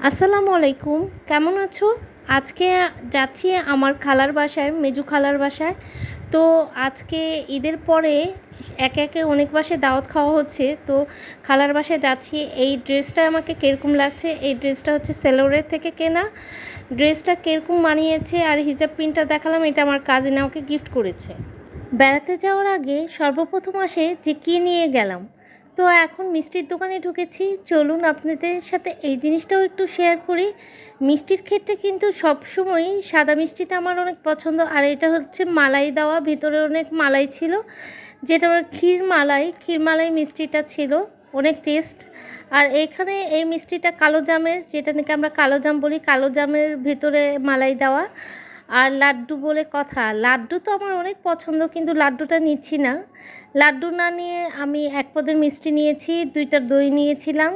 আসসালামু আলাইকুম, কেমন আছো? আজকে যাচ্ছি আমার খালার বাসায়, মেজু খালার বাসায়। তো আজকে ঈদের পরে একে একে অনেক বাসায় দাওয়াত খাওয়া হচ্ছে। তো খালার বাসায় যাচ্ছি। এই ড্রেসটা আমাকে কীরকম লাগছে? এই ড্রেসটা হচ্ছে সেলোরের থেকে কেনা। ড্রেসটা কীরকম মানিয়েছে আর হিজাব পিনটা দেখালাম, এটা আমার কাজিন আমাকে গিফট করেছে। বেড়াতে যাওয়ার আগে সর্বপ্রথম আসে যে কী নিয়ে গেলাম। তো এখন মিষ্টির দোকানে ঢুকেছি, চলুন আপনাদের সাথে এই জিনিসটাও একটু শেয়ার করি। মিষ্টির ক্ষেত্রে কিন্তু সবসময়ই সাদা মিষ্টিটা আমার অনেক পছন্দ, আর এটা হচ্ছে মালাই দেওয়া, ভিতরে অনেক মালাই ছিল, যেটা ক্ষীরমালাই মিষ্টিটা ছিল, অনেক টেস্ট। আর এখানে এই মিষ্টিটা কালো জামের, যেটা নাকি আমরা কালো জাম বলি, কালো জামের ভিতরে মালাই দেওয়া। আর লাড্ডু বলে কথা, লাড্ডু তো আমার অনেক পছন্দ, কিন্তু লাড্ডুটা নিচ্ছি না। লাড্ডু না নিয়ে আমি এক পদের মিষ্টি নিয়েছি, 2টা দই নিয়েছিলাম,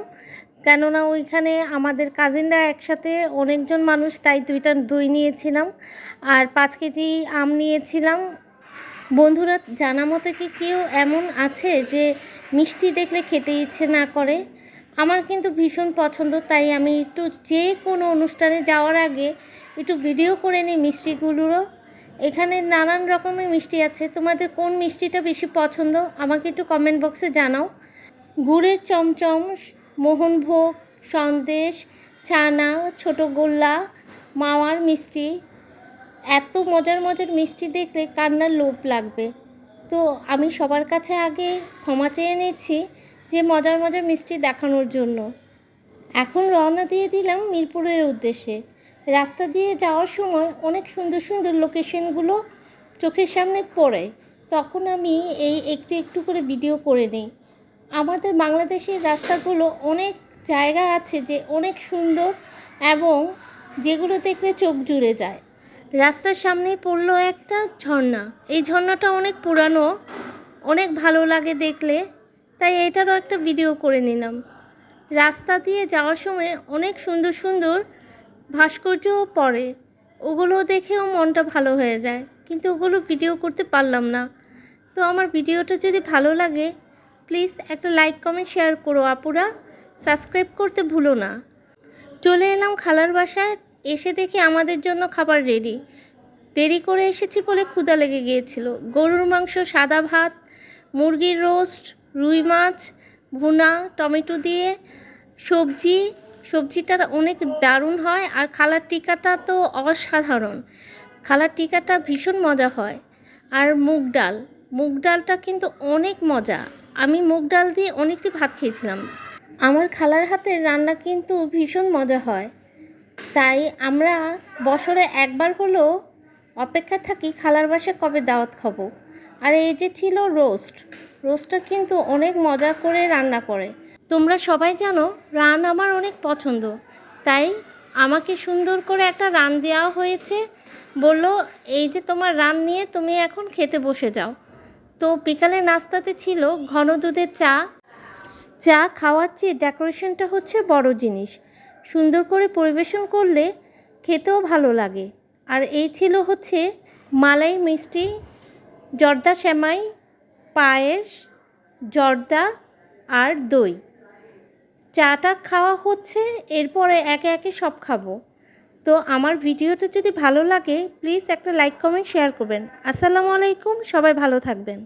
কেননা ওইখানে আমাদের কাজিনরা একসাথে অনেকজন মানুষ, তাই 2টা দই নিয়েছিলাম। আর 5 কেজি আম নিয়েছিলাম। বন্ধুরা, জানা মতে কি কেউ এমন আছে যে মিষ্টি দেখলে খেতে ইচ্ছে না করে? আমার কিন্তু ভীষণ পছন্দ, তাই আমি একটু যে কোনো অনুষ্ঠানে যাওয়ার আগে একটু ভিডিও করে নিই মিষ্টিগুলোরও। এখানে নানান রকমের মিষ্টি আছে, তোমাদের কোন মিষ্টিটা বেশি পছন্দ আমাকে একটু কমেন্ট বক্সে জানাও। গুড়ের চমচম, মোহনভোগ, সন্দেশ, ছানা, ছোটো গোল্লা, মাওয়ার মিষ্টি, এত মজার মজার মিষ্টি দেখলে কান্নার লোভ লাগবে। তো আমি সবার কাছে আগে ক্ষমা চেয়ে নিচ্ছি যে মজার মজার মিষ্টি দেখানোর জন্য। এখন রওনা দিয়ে দিলাম মিরপুরের উদ্দেশ্যে। রাস্তা দিয়ে যাওয়ার সময় অনেক সুন্দর সুন্দর লোকেশনগুলো চোখের সামনে পড়ে, তখন আমি এই একটু একটু করে ভিডিও করে নিই। আমাদের বাংলাদেশের রাস্তাগুলো অনেক জায়গা আছে যে অনেক সুন্দর, এবং যেগুলো দেখলে চোখ জুড়ে যায়। রাস্তার সামনেই পড়লো একটা ঝর্ণা। এই ঝর্ণাটা অনেক পুরানো, অনেক ভালো লাগে দেখলে, তাই এটারও একটা ভিডিও করে নিলাম। রাস্তা দিয়ে যাওয়ার সময় অনেক সুন্দর সুন্দর ভাস্কর্যও পড়ে, ওগুলো দেখেও মনটা ভালো হয়ে যায়, কিন্তু ওগুলো ভিডিও করতে পারলাম না। তো আমার ভিডিওটা যদি ভালো লাগে প্লিজ একটা লাইক কমেন্ট শেয়ার করো আপুরা, সাবস্ক্রাইব করতে ভুলো না। চলে এলাম খালার বাসায়, এসে দেখি আমাদের জন্য খাবার রেডি। দেরি করে এসেছি বলে ক্ষুধা লেগে গিয়েছিল। গরুর মাংস, সাদা ভাত, মুরগির রোস্ট, রুই মাছ ভুনা, টমেটো দিয়ে সবজিটা অনেক দারুণ হয়। আর খালার টিকাটা তো অসাধারণ, খালার টিকাটা ভীষণ মজা হয়। আর মুগ ডালটা কিন্তু অনেক মজা। আমি মুগ ডাল দিয়ে অনেকটি ভাত খেয়েছিলাম। আমার খালার হাতের রান্না কিন্তু ভীষণ মজা হয়, তাই আমরা বছরে একবার হলেও অপেক্ষা থাকি খালার বাসায় কবে দাওয়াত খাবো। আর এই যে ছিল রোস্টটা কিন্তু অনেক মজা করে রান্না করে। তোমরা সবাই জানো রান আমার অনেক পছন্দ, তাই আমাকে সুন্দর করে একটা রান দেওয়া হয়েছে। বলল, এই যে তোমার রান নিয়ে তুমি এখন খেতে বসে যাও। তো বিকালে নাস্তাতে ছিল ঘন দুধের চা খাওয়ার চেয়ে ডেকোরেশনটা হচ্ছে বড় জিনিস। সুন্দর করে পরিবেশন করলে খেতেও ভালো লাগে। আর এই ছিল হচ্ছে মালাই মিষ্টি, জর্দা সেমাই, পায়েস, জর্দা আর দই। চাটা খাওয়া হচ্ছে, এরপরে একে একে সব খাবো। তো আমার ভিডিওটা যদি ভালো লাগে প্লিজ একটা লাইক কমেন্ট শেয়ার করবেন। আসসালামু আলাইকুম, সবাই ভালো থাকবেন।